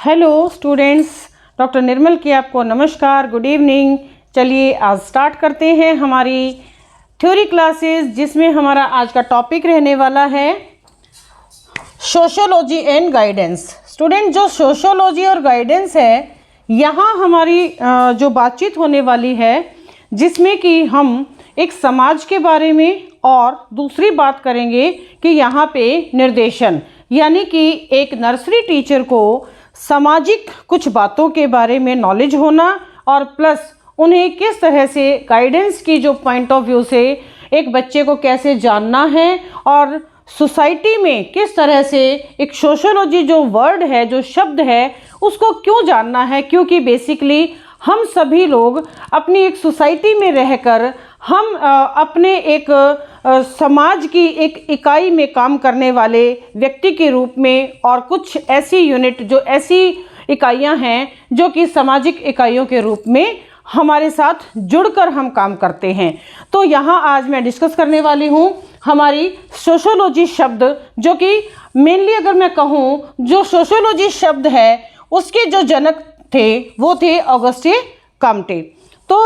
Hello students, doctor निर्मल की आपको नमस्कार, गुड इवनिंग। चलिए आज स्टार्ट करते हैं हमारी थ्योरी क्लासेस, जिसमें हमारा आज का टॉपिक रहने वाला है सोशियोलॉजी एंड गाइडेंस। स्टूडेंट, जो सोशियोलॉजी और गाइडेंस है, यहाँ हमारी जो बातचीत होने वाली है, जिसमें कि हम एक समाज के बारे में और दूसरी बात करेंगे कि यहाँ पे निर्देशन, यानी कि एक नर्सरी टीचर को सामाजिक कुछ बातों के बारे में नॉलेज होना और प्लस उन्हें किस तरह से गाइडेंस की जो पॉइंट ऑफ व्यू से एक बच्चे को कैसे जानना है और सोसाइटी में किस तरह से एक सोशियोलॉजी जो वर्ड है, जो शब्द है, उसको क्यों जानना है। क्योंकि बेसिकली हम सभी लोग अपनी एक सोसाइटी में रहकर हम अपने एक समाज की एक इकाई में काम करने वाले व्यक्ति के रूप में और कुछ ऐसी यूनिट, जो ऐसी इकाइयां हैं जो कि सामाजिक इकाइयों के रूप में हमारे साथ जुड़कर हम काम करते हैं। तो यहाँ आज मैं डिस्कस करने वाली हूँ हमारी सोशियोलॉजी शब्द, जो कि मेनली अगर मैं कहूँ, जो सोशियोलॉजी शब्द है उसके जो जनक थे वो थे ऑगस्टे काम्टे। तो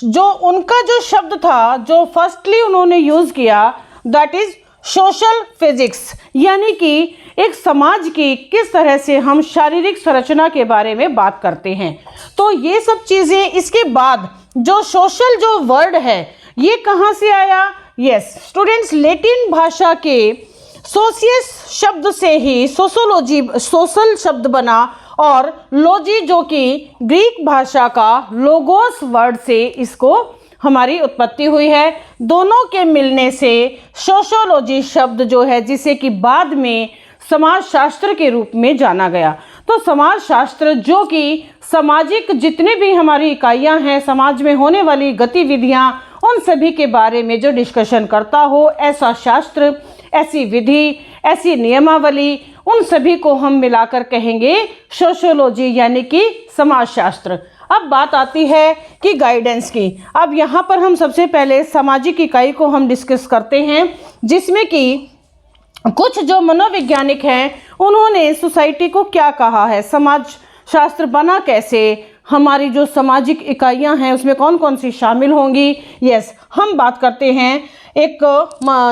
जो उनका जो शब्द था, जो फर्स्टली उन्होंने यूज़ किया, दैट इज़ सोशल फिजिक्स, यानी कि एक समाज की किस तरह से हम शारीरिक संरचना के बारे में बात करते हैं। तो ये सब चीज़ें, इसके बाद जो सोशल जो वर्ड है ये कहाँ से आया? यस स्टूडेंट्स, लैटिन भाषा के सोशियस शब्द से ही सोशियोलॉजी, सोशल शब्द बना, और लॉजी जो कि ग्रीक भाषा का लोगोस वर्ड से इसको हमारी उत्पत्ति हुई है। दोनों के मिलने से सोशियोलॉजी शब्द जो है, जिसे कि बाद में समाजशास्त्र के रूप में जाना गया। तो समाजशास्त्र जो कि सामाजिक जितने भी हमारी इकाइयां हैं, समाज में होने वाली गतिविधियां, उन सभी के बारे में जो डिस्कशन करता हो, ऐसा शास्त्र, ऐसी विधि, ऐसी नियमावली, उन सभी को हम मिलाकर कहेंगे सोशियोलॉजी, यानी कि समाजशास्त्र। अब बात आती है कि गाइडेंस की। अब यहाँ पर हम सबसे पहले सामाजिक इकाई को हम डिस्कस करते हैं, जिसमें कि कुछ जो मनोवैज्ञानिक हैं उन्होंने सोसाइटी को क्या कहा है, समाज शास्त्र बना कैसे, हमारी जो सामाजिक इकाइयां हैं उसमें कौन कौन सी शामिल होंगी। यस, हम बात करते हैं एक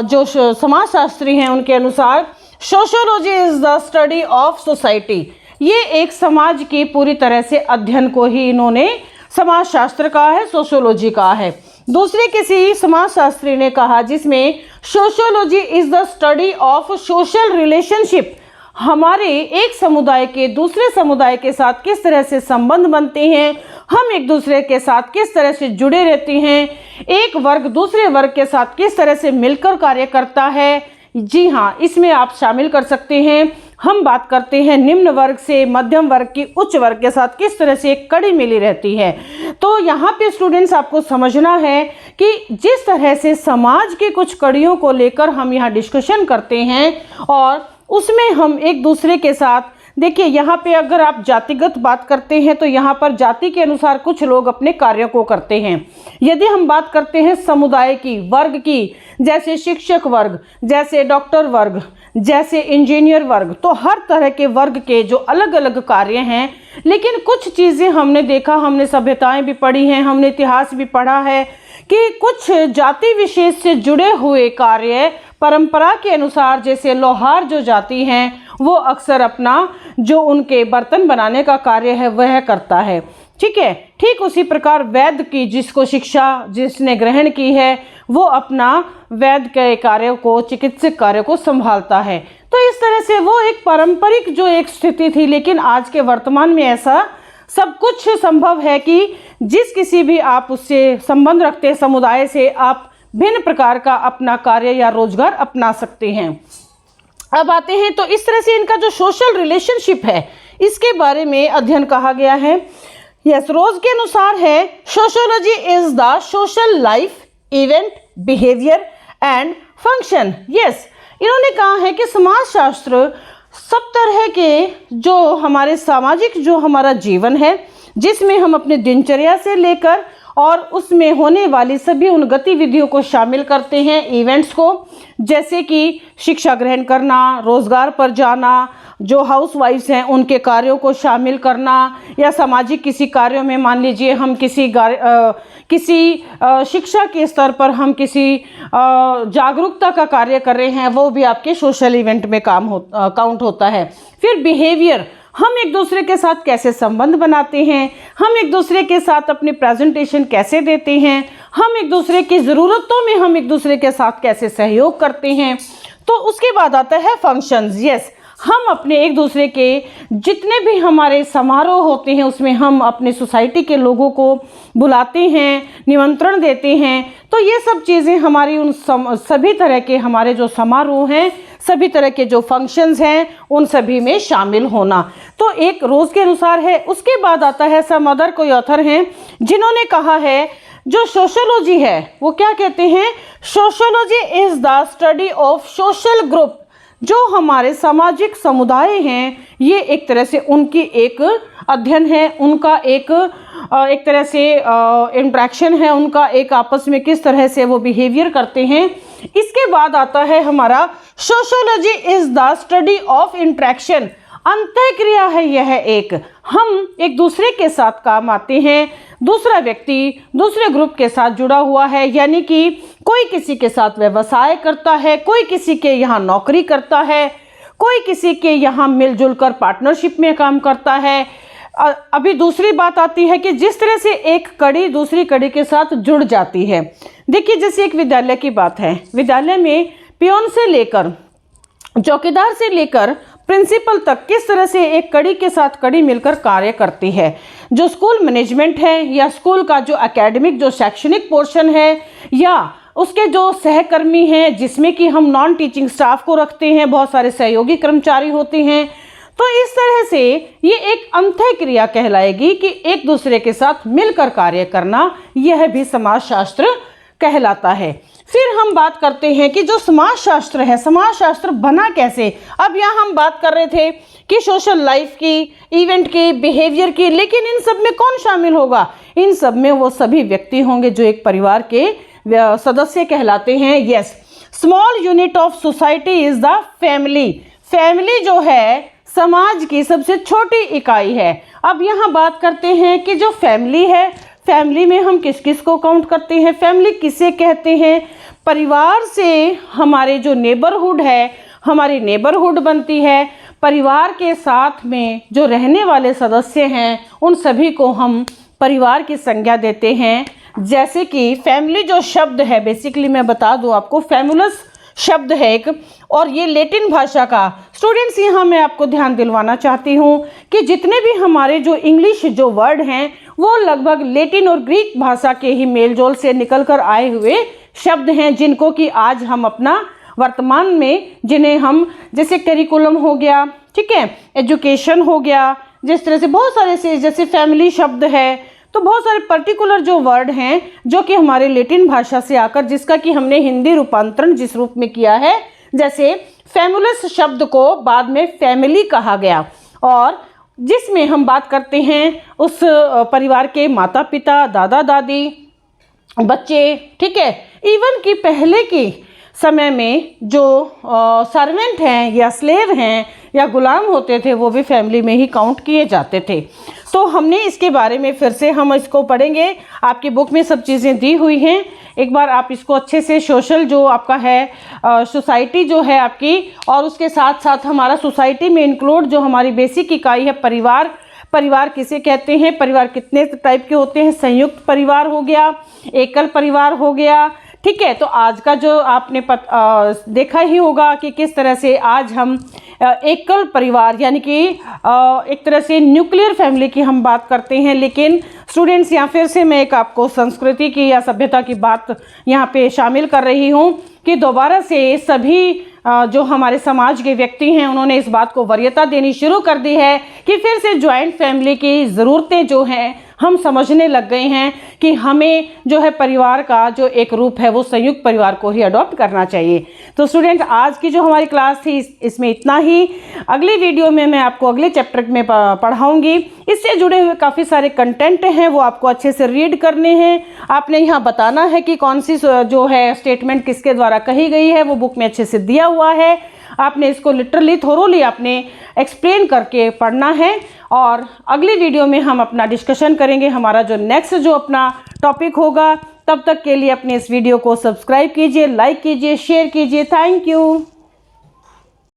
जो समाजशास्त्री हैं उनके अनुसार sociology is the study of society. ये एक समाज की पूरी तरह से अध्ययन को ही इन्होंने समाजशास्त्र कहा है, सोशियोलॉजी कहा है। दूसरे किसी समाजशास्त्री ने कहा, जिसमें sociology is the study of social relationship, हमारे एक समुदाय के दूसरे समुदाय के साथ किस तरह से संबंध बनते हैं, हम एक दूसरे के साथ किस तरह से जुड़े रहते हैं, एक वर्ग दूसरे वर्ग के साथ किस तरह से मिलकर कार्य करता है। जी हाँ, इसमें आप शामिल कर सकते हैं। हम बात करते हैं निम्न वर्ग से मध्यम वर्ग की उच्च वर्ग के साथ किस तरह से एक कड़ी मिली रहती है। तो यहाँ पे स्टूडेंट्स आपको समझना है कि जिस तरह से समाज की कुछ कड़ियों को लेकर हम यहाँ डिस्कशन करते हैं और उसमें हम एक दूसरे के साथ, देखिए यहाँ पे अगर आप जातिगत बात करते हैं तो यहाँ पर जाति के अनुसार कुछ लोग अपने कार्यों को करते हैं। यदि हम बात करते हैं समुदाय की, वर्ग की, जैसे शिक्षक वर्ग, जैसे डॉक्टर वर्ग, जैसे इंजीनियर वर्ग, तो हर तरह के वर्ग के जो अलग अलग कार्य हैं। लेकिन कुछ चीज़ें हमने देखा, हमने सभ्यताएं भी पढ़ी हैं, हमने इतिहास भी पढ़ा है कि कुछ जाति विशेष से जुड़े हुए कार्य परंपरा के अनुसार, जैसे लोहार जो जाति हैं वो अक्सर अपना जो उनके बर्तन बनाने का कार्य है वह करता है। ठीक है, ठीक उसी प्रकार वैद्य की, जिसको शिक्षा जिसने ग्रहण की है, वो अपना वैद्य के कार्यों को, चिकित्सक कार्यों को संभालता है। तो इस तरह से वो एक पारंपरिक जो एक स्थिति थी, लेकिन आज के वर्तमान में ऐसा सब कुछ संभव है कि जिस किसी भी आप उससे संबंध रखते समुदाय से आप भिन्न प्रकार का अपना कार्य या रोजगार अपना सकते हैं। अब आते हैं, तो इस तरह से इनका जो सोशल रिलेशनशिप है इसके बारे में अध्ययन कहा गया है। यस, रोज के अनुसार है, sociology is the social life event behaviour and function. Yes, इन्होंने कहा है कि समाजशास्त्र सब तरह के जो हमारे सामाजिक जो हमारा जीवन है, जिसमें हम अपने दिनचर्या से लेकर और उसमें होने वाली सभी उन गतिविधियों को शामिल करते हैं, इवेंट्स को, जैसे कि शिक्षा ग्रहण करना, रोजगार पर जाना, जो हाउसवाइफ्स हैं उनके कार्यों को शामिल करना, या सामाजिक किसी कार्यों में मान लीजिए हम किसी शिक्षा के स्तर पर हम किसी जागरूकता का कार्य कर रहे हैं, वो भी आपके सोशल इवेंट में काउंट होता है। फिर बिहेवियर, हम एक दूसरे के साथ कैसे संबंध बनाते हैं, हम एक दूसरे के साथ अपनी प्रेजेंटेशन कैसे देते हैं, हम एक दूसरे की ज़रूरतों में हम एक दूसरे के साथ कैसे सहयोग करते हैं। तो उसके बाद आता है फंक्शंस। यस, हम अपने एक दूसरे के जितने भी हमारे समारोह होते हैं उसमें हम अपने सोसाइटी के लोगों को बुलाते हैं, निमंत्रण देते हैं। तो ये सब चीज़ें हमारी उन सभी तरह के हमारे जो समारोह हैं, सभी तरह के जो फंक्शंस हैं, उन सभी में शामिल होना। तो एक रोज़ के अनुसार है। उसके बाद आता है सम अदर, कोई ऑथर हैं जिन्होंने कहा है जो सोशियोलॉजी है वो क्या कहते हैं, sociology is the study of social group. जो हमारे सामाजिक समुदाय हैं ये एक तरह से उनकी एक अध्ययन है, उनका एक तरह से इंट्रैक्शन है, उनका एक आपस में किस तरह से वो बिहेवियर करते हैं। इसके बाद आता है हमारा sociology is the study of interaction. अंतःक्रिया है यह एक, हम एक दूसरे के साथ काम आते हैं, दूसरा व्यक्ति दूसरे ग्रुप के साथ जुड़ा हुआ है, यानी कि कोई किसी के साथ व्यवसाय करता है, कोई किसी के यहाँ नौकरी करता है, कोई किसी के यहाँ मिलजुल कर पार्टनरशिप में काम करता है। अभी दूसरी बात आती है कि जिस तरह से एक कड़ी दूसरी कड़ी के साथ जुड़ जाती है। देखिए जैसे एक विद्यालय की बात है, विद्यालय में पियोन से लेकर चौकीदार से लेकर प्रिंसिपल तक किस तरह से एक कड़ी के साथ कड़ी मिलकर कार्य करती है। जो स्कूल मैनेजमेंट है या स्कूल का जो एकेडमिक जो शैक्षणिक पोर्शन है या उसके जो सहकर्मी हैं जिसमें कि हम नॉन टीचिंग स्टाफ को रखते हैं, बहुत सारे सहयोगी कर्मचारी होते हैं। तो इस तरह से ये एक अंतःक्रिया कहलाएगी कि एक दूसरे के साथ मिलकर कार्य करना, यह भी समाजशास्त्र कहलाता है। फिर हम बात करते हैं कि जो समाजशास्त्र है, समाजशास्त्र बना कैसे। अब यहाँ हम बात कर रहे थे कि सोशल लाइफ की, इवेंट की, बिहेवियर की, लेकिन इन सब में कौन शामिल होगा, इन सब में वो सभी व्यक्ति होंगे जो एक परिवार के सदस्य कहलाते हैं। Yes, small unit of society is the family. Family जो है समाज की सबसे छोटी इकाई है। अब यहाँ बात करते हैं कि जो फैमिली है, फैमिली में हम किस किस को काउंट करते हैं, फैमिली किसे कहते हैं। परिवार से हमारे जो नेबरहुड है, हमारी नेबरहुड बनती है। परिवार के साथ में जो रहने वाले सदस्य हैं उन सभी को हम परिवार की संज्ञा देते हैं। जैसे कि फैमिली जो शब्द है, बेसिकली मैं बता दूं आपको, फैमुलस शब्द है एक, और ये लैटिन भाषा का। स्टूडेंट्स यहाँ मैं आपको ध्यान दिलवाना चाहती हूँ कि जितने भी हमारे जो इंग्लिश जो वर्ड हैं वो लगभग लैटिन और ग्रीक भाषा के ही मेलजोल से निकल कर आए हुए शब्द हैं, जिनको कि आज हम अपना वर्तमान में जिन्हें हम जैसे करिकुलम हो गया, ठीक है, एजुकेशन हो गया, जिस तरह से बहुत सारे से जैसे फैमिली शब्द है, तो बहुत सारे पर्टिकुलर जो वर्ड हैं जो कि हमारे लैटिन भाषा से आकर जिसका कि हमने हिंदी रूपांतरण जिस रूप में किया है, जैसे फैमुलस शब्द को बाद में फैमिली कहा गया, और जिसमें हम बात करते हैं उस परिवार के माता पिता, दादा दादी, बच्चे, ठीक है, इवन कि पहले की समय में जो सर्वेंट हैं या स्लेव हैं या गुलाम होते थे वो भी फैमिली में ही काउंट किए जाते थे। तो हमने इसके बारे में फिर से हम इसको पढ़ेंगे, आपकी बुक में सब चीज़ें दी हुई हैं, एक बार आप इसको अच्छे से सोशल जो आपका है सोसाइटी जो है आपकी, और उसके साथ साथ हमारा सोसाइटी में इंक्लूड जो हमारी बेसिक इकाई है परिवार। परिवार किसे कहते हैं, परिवार कितने टाइप के होते हैं, संयुक्त परिवार हो गया, एकल परिवार हो गया, ठीक है। तो आज का जो आपने देखा ही होगा कि किस तरह से आज हम एकल परिवार यानी कि एक तरह से न्यूक्लियर फैमिली की हम बात करते हैं। लेकिन स्टूडेंट्स यहाँ फिर से मैं एक आपको संस्कृति की या सभ्यता की बात यहाँ पे शामिल कर रही हूँ कि दोबारा से सभी जो हमारे समाज के व्यक्ति हैं उन्होंने इस बात को वरीयता देनी शुरू कर दी है कि फिर से जॉइंट फैमिली की ज़रूरतें जो हैं हम समझने लग गए हैं कि हमें जो है परिवार का जो एक रूप है वो संयुक्त परिवार को ही अडॉप्ट करना चाहिए। तो स्टूडेंट, आज की जो हमारी क्लास थी इसमें इतना ही। अगली वीडियो में मैं आपको अगले चैप्टर में पढ़ाऊँगी। इससे जुड़े हुए काफ़ी सारे कंटेंट हैं, वो आपको अच्छे से रीड करने हैं। आपने यहाँ बताना है कि कौन सी जो है स्टेटमेंट किसके द्वारा कही गई है, वो बुक में अच्छे से दिया हुआ है। आपने इसको लिटरली थोरोली आपने एक्सप्लेन करके पढ़ना है। और अगली वीडियो में हम अपना डिस्कशन करेंगे, हमारा जो नेक्स्ट जो अपना टॉपिक होगा। तब तक के लिए अपने इस वीडियो को सब्सक्राइब कीजिए, लाइक कीजिए, शेयर कीजिए। Thank you.